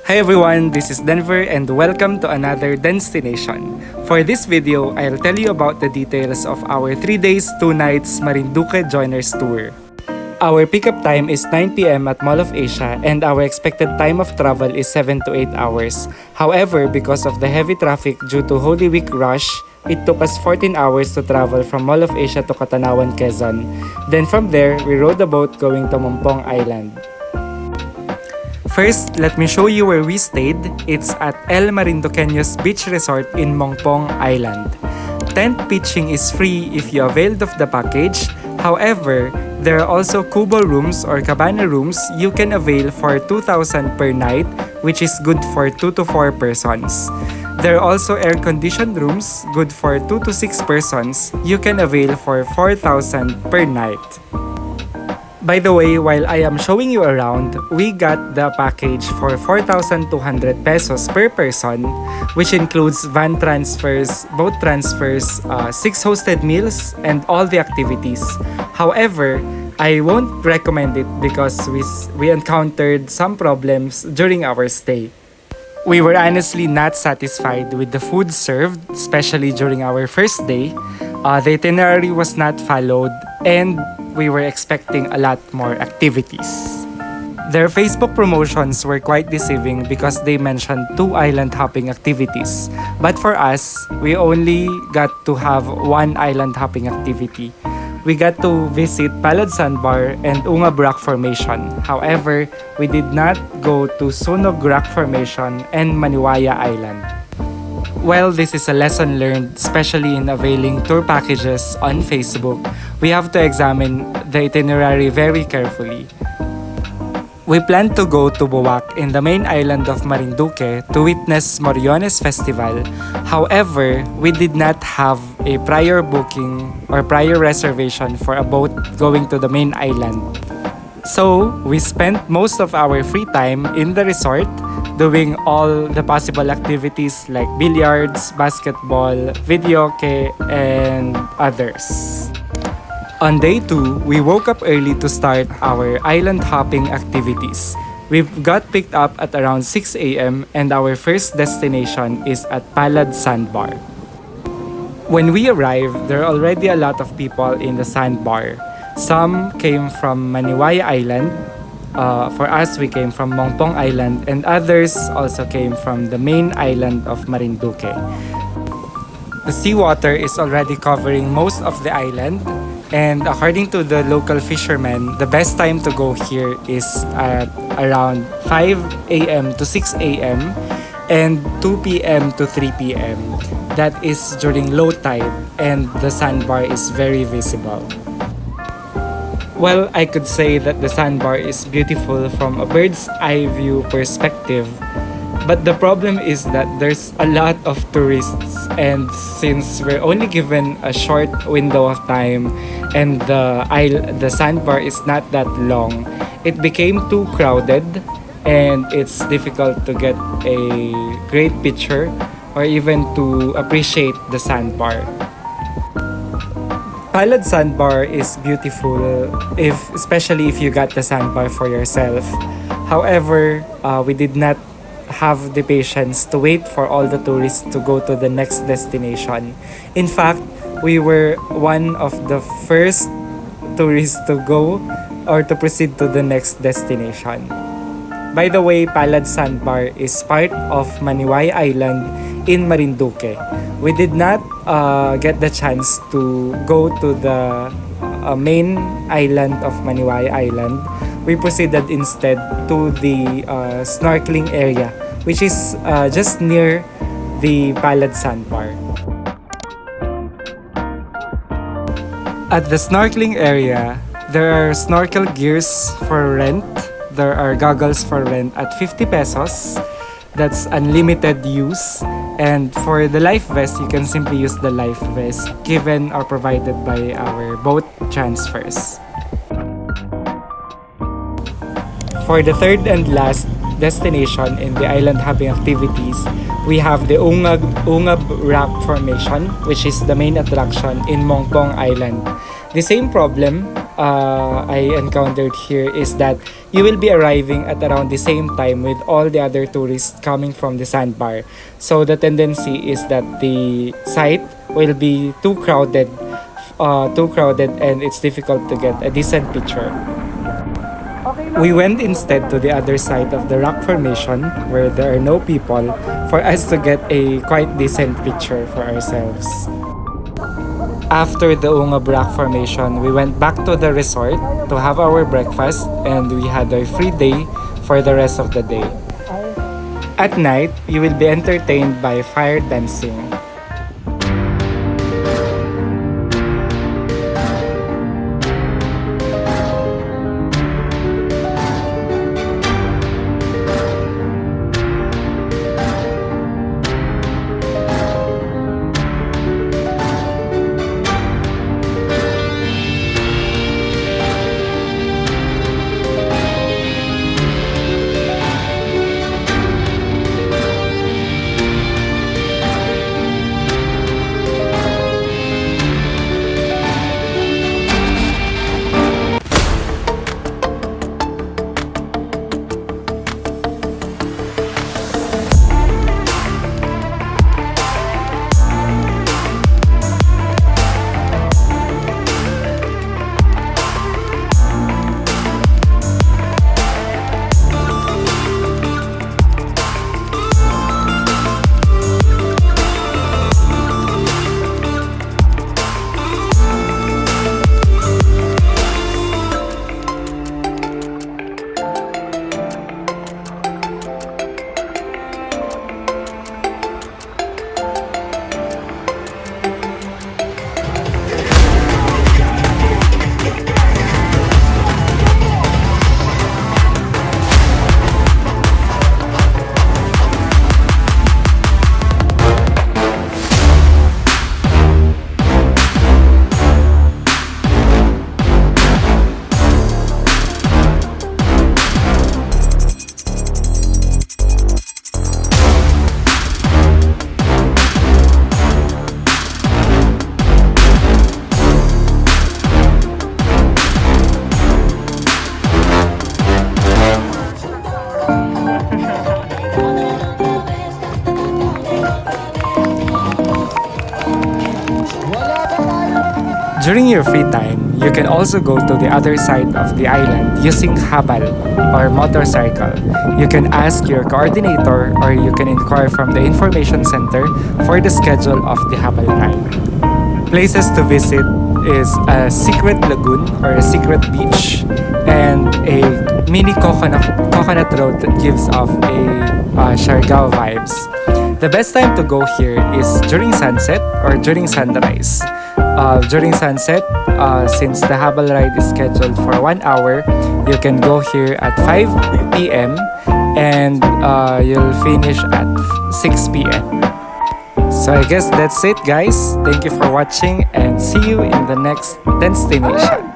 Hi everyone, this is Denver and welcome to another DENstination. For this video, I'll tell you about the details of our 3 days, 2 nights Marinduque Joiners Tour. Our pickup time is 9 p.m. at Mall of Asia and our expected time of travel is 7 to 8 hours. However, because of the heavy traffic due to Holy Week rush, it took us 14 hours to travel from Mall of Asia to Catanawan, Quezon. Then from there, we rode a boat going to Mongpong Island. First, let me show you where we stayed. It's at El Marinduqueños Beach Resort in Mongpong Island. Tent pitching is free if you availed of the package. However, there are also kubo rooms or cabana rooms you can avail for 2,000 per night, which is good for 2 to 4 persons. There are also air-conditioned rooms, good for 2 to 6 persons. You can avail for 4,000 per night. By the way, while I am showing you around, we got the package for 4,200 pesos per person, which includes van transfers, boat transfers, 6 hosted meals, and all the activities. However, I won't recommend it because we encountered some problems during our stay. We were honestly not satisfied with the food served, especially during our first day. The itinerary was not followed and we were expecting a lot more activities. Their Facebook promotions were quite deceiving because they mentioned 2 island hopping activities. But for us, we only got to have 1 island hopping activity. We got to visit Sandbar and Umagab Rock Formation. However, we did not go to Sunog Rock Formation and Maniwaya Island. Well, this is a lesson learned, especially in availing tour packages on Facebook. We have to examine the itinerary very carefully. We plan to go to Buwak in the main island of Marinduque to witness Moriones Festival. However, we did not have a prior booking or prior reservation for a boat going to the main island. So, we spent most of our free time in the resort doing all the possible activities like billiards, basketball, videoke, and others. On day 2, we woke up early to start our island hopping activities. We got picked up at around 6 a.m. and our first destination is at Sandbar. When we arrived, there are already a lot of people in the Sandbar. Some came from Maniwaya Island. For us, we came from Mongpong Island and others also came from the main island of Marinduque. The seawater is already covering most of the island. And according to the local fishermen, the best time to go here is at around 5 a.m. to 6 a.m. and 2 p.m. to 3 p.m. That is during low tide and the sandbar is very visible. Well, I could say that the sandbar is beautiful from a bird's eye view perspective. But the problem is that there's a lot of tourists and since we're only given a short window of time and the sandbar is not that long, it became too crowded and it's difficult to get a great picture or even to appreciate the sandbar. Sandbar is beautiful especially if you got the sandbar for yourself. However, we did not have the patience to wait for all the tourists to go to the next destination. In fact, we were one of the first tourists to go or to proceed to the next destination. By the way, Sandbar is part of Maniwaya Island in Marinduque. We did not get the chance to go to the main island of Maniwaya Island. We proceeded instead to the snorkeling area, which is just near the Sandbar. At the snorkeling area, there are snorkel gears for rent. There are goggles for rent at 50 pesos. That's unlimited use. And for the life vest, you can simply use the life vest given or provided by our boat transfers. For the third and last destination in the island hopping activities, we have the Umagab Rock Formation, which is the main attraction in Mongpong Island. The same problem I encountered here is that you will be arriving at around the same time with all the other tourists coming from the Sandbar. So the tendency is that the site will be too crowded and it's difficult to get a decent picture. We went instead to the other side of the rock formation where there are no people for us to get a quite decent picture for ourselves. After the Umagab Rock formation, we went back to the resort to have our breakfast and we had a free day for the rest of the day. At night, you will be entertained by fire dancing. During your free time, you can also go to the other side of the island using habal or motorcycle. You can ask your coordinator or you can inquire from the information center for the schedule of the habal ride. Places to visit is a secret lagoon or a secret beach and a mini coconut road that gives off a Siargao vibes. The best time to go here is during sunset or during sunrise. During sunset, since the habal ride is scheduled for 1 hour, you can go here at 5 p.m. and you'll finish at 6 p.m. So I guess that's it, guys. Thank you for watching and see you in the next DENstination.